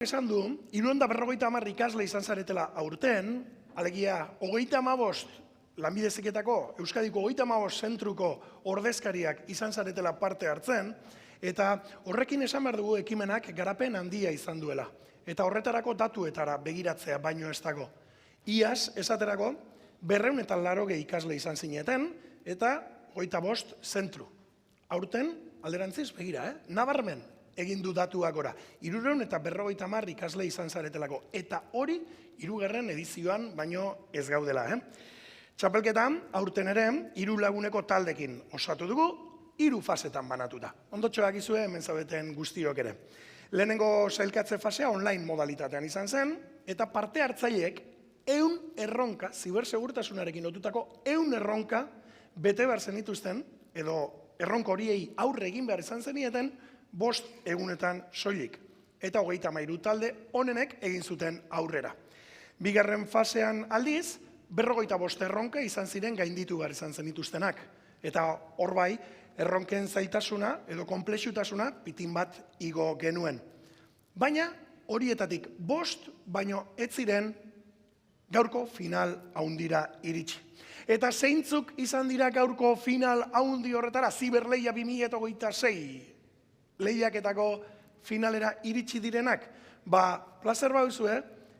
Esan du, 350 ikasle izan zaretela aurten, alegia, 35 lanbide heziketako, Euskadiko 35 zentruko ordezkariak izan zaretela parte hartzen, eta horrekin esan behar dugu ekimenak garapen handia izan duela. Eta horretarako datuetara begiratzea baino ez dago. Iaz, esaterako, 280 ikasle izan zineten, eta 25 zentru. Aurten, alderantziz, begira, nabarmen egin du datuak gora. 350 ikasle izan zaretelako. Eta hori, 3. edizioan baino ez gaudela. Txapelketan, aurten ere, 3 laguneko taldekin osatu dugu, 3 fasetan banatuta. Ondotxoak izue, hemen zaudeten guztiok ere. Lehenengo sailkatze fasea online modalitatean izan zen, eta parte hartzaileek 100 erronka, zibersegurtasunarekin lotutako 100 erronka bete behar zenituzten, edo erronka horiei aurre egin behar izan zenieten, 5 egunetan soilik. Eta 33 talde honenek egin zuten aurrera. Bigarren fasean aldiz, 55 erronka izan ziren gainditu behar izan zenituztenak. Eta hor bai, erronken zailtasuna edo konplexutasuna pitin bat igo genuen. Baina horietatik 5 baino ez ziren gaurko final haundira iritsi. Eta zeintzuk izan dira gaurko final haundi horretara, Ziberleia 2026 lehiaketako finalera iritsi direnak? Plazer bauzue,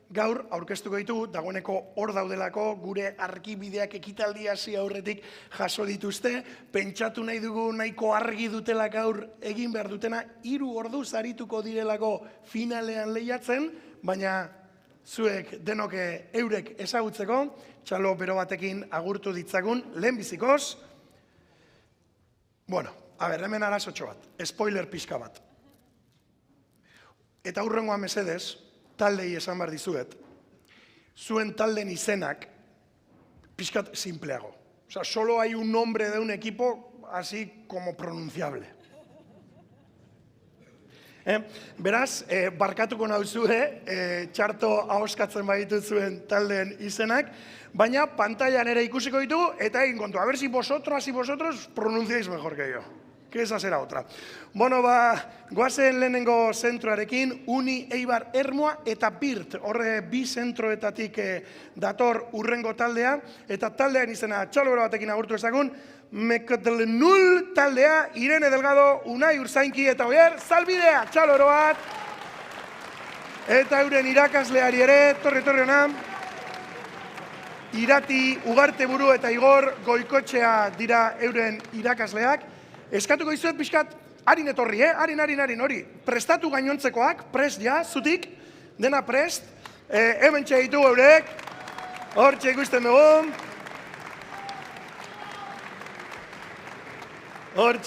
gaur aurkeztuko ditugu, dagoeneko hor daudelako, gure argibideak ekitaldi hasi aurretik jaso dituzte, pentsatu nahi dugu nahiko argi dutela gaur egin behar dutena, 3 orduz arituko direlako finalean lehiatzen, baina zuek denok eurek ezagutzeko, txalo bero batekin agurtu ditzagun, lehenbizikoz. Hemen arazotxo bat, spoiler pixka bat. Eta hurrengoa mesedez, taldei esan behar dizuet, zuen talden izenak pixkat simpleago. Solo hay un nombre de un equipo así como pronunciable. Beraz, barkatuko nauzue, txarto ahoskatzen baditu zuen taldeen izenak, baina pantailan ere ikusiko ditugu, eta egin kontu, a ver si vosotros pronunciáis mejor que yo. Que esa será otra. Goazen lehenengo zentroarekin, Uni, Eibar, Ermua eta Birt, horre 2 zentroetatik dator urrengo taldea, eta taldean izena txalobero batekin agurtu ezagun, Mekotlenul taldea, Irene Delgado, Unai Urzainki eta Oier, Zalbidea, txalobero bat, eta euren irakasleari ere, torri hona, Irati, Ugarteburu eta Igor Goikotxea dira euren irakasleak. Eskatuko izuet pixkat, harin etorri, harin hori, prestatu gainontzekoak, prest ja, zutik, dena prest, hemen txegitu eurek, hor txegusten dugu, hor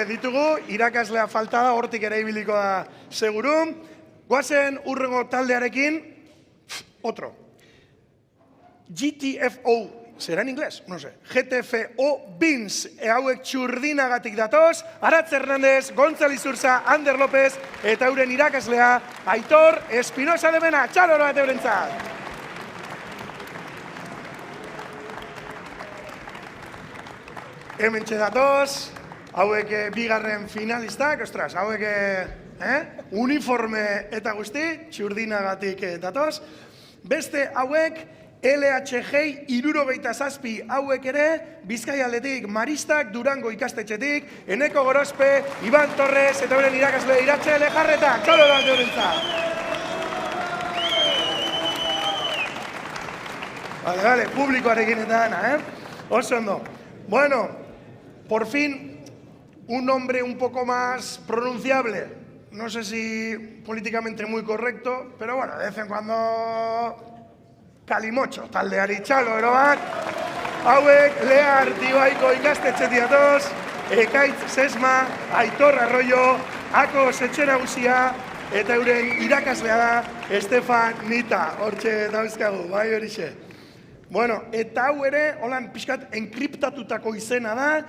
ditugu, irakaslea falta da, hortik ere ibiliko da seguru, goazen urrengo taldearekin, otro, GTFO, ¿será en inglés? No sé. GTFO Beans, hauek txurdinagatik datoz, Aratz Hernández, Gontzali Zurza, Ander López, eta euren irakaslea, Aitor Espinosa de Mena, txaloro bat eurentzat. Hemen datoz, hauek bigarren finalistak, ostras, hauek uniforme eta guzti, txurdinagatik datoz. Beste hauek, LHG 67 hauek ere, Bizkaialdetik Maristak, Durango ikastetxetik, Eneko Gorospe, Iban Torres, eta euren irakasle Iratxe Lejarreta, txalo bat eurentzat. Vale, publikoarekin eta dana, Oso ondo. Bueno, por fin, un nombre un poco más pronunciable. No sé si políticamente muy correcto, pero bueno, de vez en cuando... Kalimocho, taldeari txalo eroak, hauek Lea Artibaiko ikastetxetik datoz, Ekaitz Sesma, Aitor Arroyo, Ako Setxe Nagusia, eta euren irakaslea da Estefan Nita, hortxe dauzkagu, bai horixe. Eta hau ere, holan pixkat enkriptatutako izena da,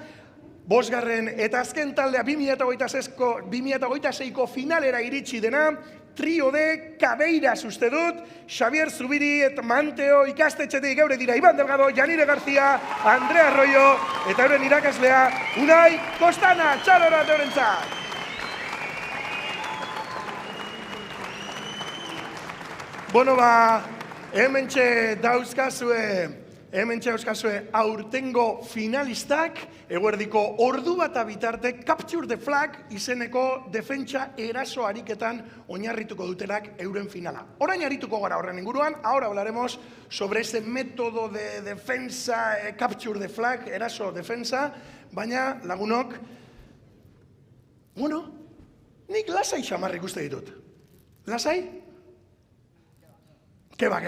5. eta azken taldea 2026ko finalera iritsi dena, trio de Cabeiras uste dut, Xavier Zubiri eta Manteo ikastetxetik geure dira Iban Delgado, Janire García, Andrea Arroyo, eta euren irakaslea, Unai Kostana, txalora eurentzat. Bueno, hementxe dauzkazue aurtengo finalistak, eguerdiko ordu bat bitarte Capture the Flag izeneko defentsa eraso ariketan oinarrituko dutenak euren finala. Orain arituko gara horren inguruan, ahora hablaremos sobre ese método de defensa, Capture the Flag, eraso defensa, baina lagunok, bueno, nik lasai xamarrik uste ditut. Lasai? Que va,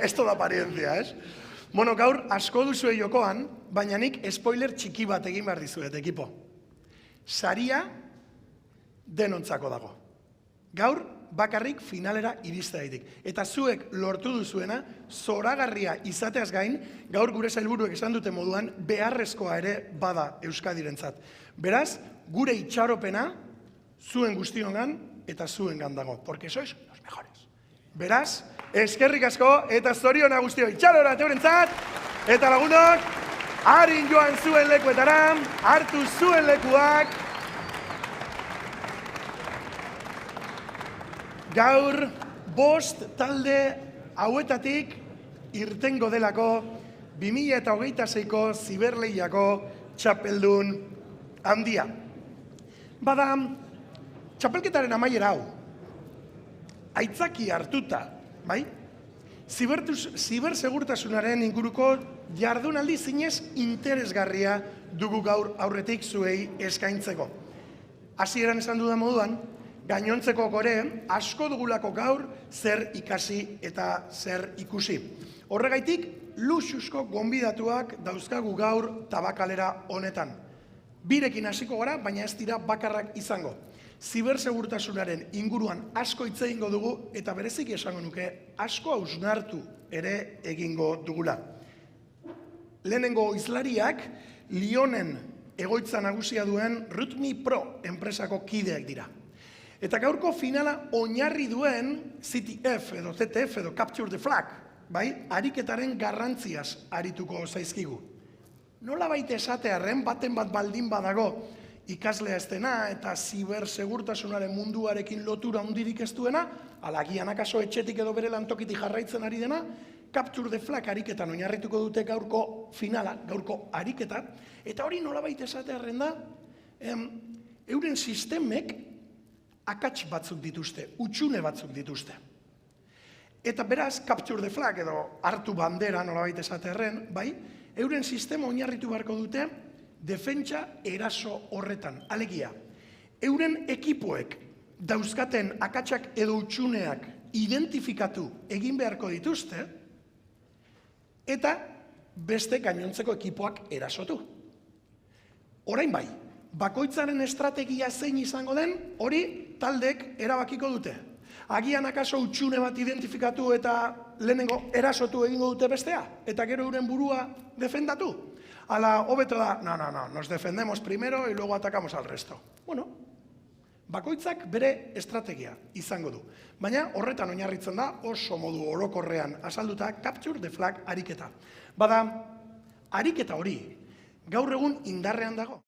esto da apariencia, ez? Bueno, gaur asko duzue jokoan, baina nik spoiler txiki bat egin behar dizuet, ekipo. Saria denontzako dago. Gaur bakarrik finalera iristaitik. Eta zuek lortu duzuena, zoragarria izateaz gain, gaur gure sailburuek esan dute moduan, beharrezkoa ere bada Euskadirentzat. Beraz, gure itxaropena zuen guztiongan eta zuengan dago, porque sois los mejores. Beraz, eskerrik asko eta zoriona guztio itxarora teurentzat, eta lagunok, harin joan zuen lekuetara, hartu zuen lekuak. Gaur, 5 talde hauetatik irtengo delako 2026ko Ziberlehiako txapeldun handia. Bada, txapelketaren amaiera hau, aitzaki hartuta, bai? Zibersegurtasunaren inguruko jardunaldi zinez interesgarria dugu gaur aurretik zuei eskaintzeko. Hasieran esan dudan moduan, gainontzeko gore asko dugulako gaur zer ikasi eta zer ikusi. Horregaitik, luxuzko gonbidatuak dauzkagu gaur tabakalera honetan. Birekin hasiko gara, baina ez dira bakarrak izango. Zibersegurtasunaren inguruan asko hitz egingo dugu eta bereziki esango nuke asko hausnartu ere egingo dugula. Lehenengo hizlariak Lyonen egoitza nagusia duen Rudmi Pro enpresako kideak dira. Eta gaurko finala oinarri duen CTF edo CTF edo Capture the Flag, bai, ariketaren garrantziaz arituko zaizkigu. Nola baita esatearren baten bat baldin badago ikaslea ez dena eta zibersegurtasunaren munduarekin lotura hundirik ez duena, alagian akaso etxetik edo bere lantokitik jarraitzen ari dena, Capture the Flag ariketan oinarrituko dute gaurko finala, gaurko ariketa, eta hori nolabait esatearren da, euren sistemek akats batzuk dituzte, utxune batzuk dituzte. Eta beraz, Capture the Flag edo hartu bandera nolabait esatearren, bai, euren sistema oinarritu beharko dute defentsa eraso horretan. Alegia, euren ekipoek dauzkaten akatsak edo utxuneak identifikatu egin beharko dituzte eta beste gainontzeko ekipoak erasotu. Orain bai, bakoitzaren estrategia zein izango den, hori taldek erabakiko dute. Agian akaso utxune bat identifikatu eta lehenengo erasotu egingo dute bestea, eta gero euren burua defendatu. Ala, hobeto da, no, nos defendemos primero y luego atacamos al resto. Bueno, bakoitzak bere estrategia izango du. Baina horretan oinarritzen da oso modu orokorrean azalduta Capture the Flag ariketa. Bada, ariketa hori gaur egun indarrean dago.